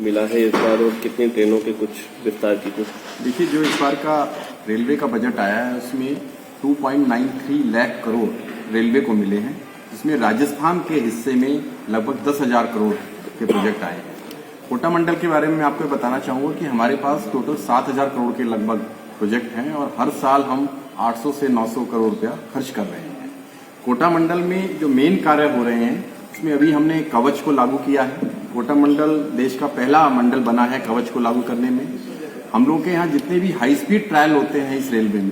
मिला है इस बार और कितनी ट्रेनों के कुछ विस्तार की कुछ? देखिए, जो इस बार का रेलवे का बजट आया है उसमें 2.93 लाख करोड़ रेलवे को मिले हैं, जिसमें राजस्थान के हिस्से में लगभग 10,000 करोड़ के प्रोजेक्ट आए हैं। कोटा मंडल के बारे में मैं आपको बताना चाहूँगा कि हमारे पास टोटल 7,000 करोड़ के लगभग प्रोजेक्ट हैं और हर साल हम 800 से 900 करोड़ रुपया खर्च कर रहे हैं। कोटा मंडल में जो मेन कार्य हो रहे हैं उसमें अभी हमने कवच को लागू किया है। कोटा मंडल देश का पहला मंडल बना है कवच को लागू करने में। हम लोग के यहाँ जितने भी हाई स्पीड ट्रायल होते हैं इस रेलवे में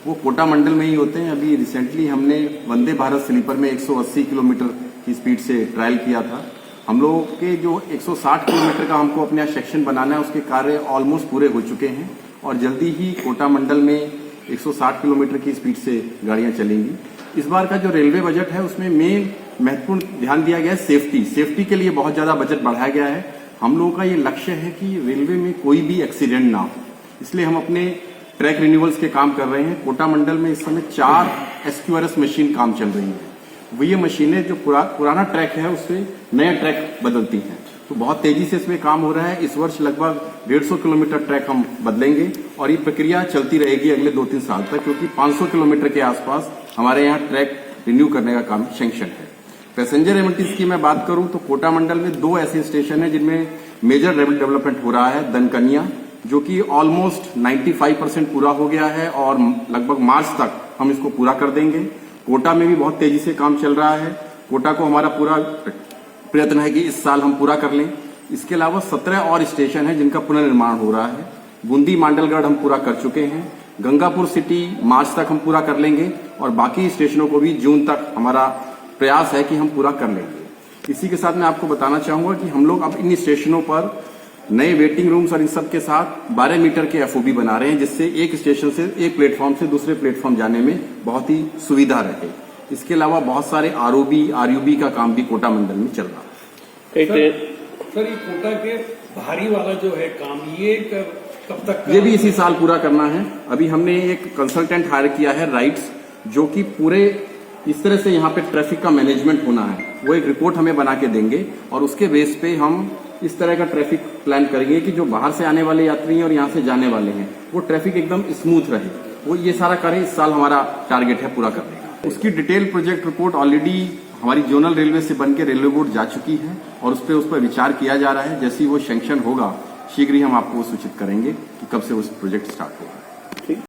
वो कोटा मंडल में ही होते हैं। अभी रिसेंटली हमने वंदे भारत स्लीपर में 180 किलोमीटर की स्पीड से ट्रायल किया था। हम लोग के जो 160 किलोमीटर का हमको अपना सेक्शन बनाना है उसके कार्य ऑलमोस्ट पूरे हो चुके हैं और जल्दी ही कोटा मंडल में 160 किलोमीटर की स्पीड से गाड़ियां चलेंगी। इस बार का जो रेलवे बजट है उसमें मेन महत्वपूर्ण ध्यान दिया गया है सेफ्टी के लिए बहुत ज्यादा बजट बढ़ाया गया है। हम लोगों का ये लक्ष्य है कि रेलवे में कोई भी एक्सीडेंट ना हो, इसलिए हम अपने ट्रैक रिन्यूअल्स के काम कर रहे हैं। कोटा मंडल में इस समय 4 SQRS मशीन काम चल रही है। वो ये मशीनें जो पुराना ट्रैक है उससे नया ट्रैक बदलती हैं, तो बहुत तेजी से इसमें काम हो रहा है। इस वर्ष लगभग 150 किलोमीटर ट्रैक हम बदलेंगे और ये प्रक्रिया चलती रहेगी अगले 2-3 साल तक, क्योंकि 500 किलोमीटर के आसपास हमारे यहाँ ट्रैक रिन्यू करने का काम सैंक्शन है। पैसेंजर एमिनिटीज की मैं बात करूं तो कोटा मंडल में 2 ऐसे स्टेशन है जिनमें मेजर डेवलपमेंट हो रहा है। दनकनिया जो कि ऑलमोस्ट 95% पूरा हो गया है और लगभग मार्च तक हम इसको पूरा कर देंगे। कोटा में भी बहुत तेजी से काम चल रहा है। कोटा को हमारा पूरा प्रयत्न है कि इस साल हम पूरा कर लें। इसके अलावा 17 और स्टेशन है जिनका पुनर्निर्माण हो रहा है। बूंदी मांडलगढ़ हम पूरा कर चुके हैं। गंगापुर सिटी मार्च तक हम पूरा कर लेंगे और बाकी स्टेशनों को भी जून तक हमारा प्रयास है कि हम पूरा कर लेंगे। इसी के साथ मैं आपको बताना चाहूंगा कि हम लोग अब इन स्टेशनों पर नए वेटिंग रूम्स और इन सब के साथ 12 मीटर के FOB बना रहे हैं, जिससे एक स्टेशन से एक प्लेटफॉर्म से दूसरे प्लेटफॉर्म जाने में बहुत ही सुविधा रहे। इसके अलावा बहुत सारे ROB RUB का काम भी कोटा मंडल में चल रहा है। सर ये कोटा के भारी वाला जो है काम ये कब तक? ये भी इसी साल पूरा करना है। अभी हमने एक कंसल्टेंट हायर किया है राइट्स, जो कि पूरे इस तरह से यहाँ पे ट्रैफिक का मैनेजमेंट होना है। वो एक रिपोर्ट हमें बना के देंगे और उसके बेस पे हम इस तरह का ट्रैफिक प्लान करेंगे कि जो बाहर से आने वाले यात्री हैं और यहाँ से जाने वाले हैं वो ट्रैफिक एकदम स्मूथ रहे। वो ये सारा कार्य इस साल हमारा टारगेट है पूरा करने का। उसकी डिटेल प्रोजेक्ट रिपोर्ट ऑलरेडी हमारी जोनल रेलवे से बन के रेलवे बोर्ड जा चुकी है और उस पर विचार किया जा रहा है। जैसे ही वो सैंक्शन होगा शीघ्र ही हम आपको सूचित करेंगे कि कब से उस प्रोजेक्ट स्टार्ट होगा।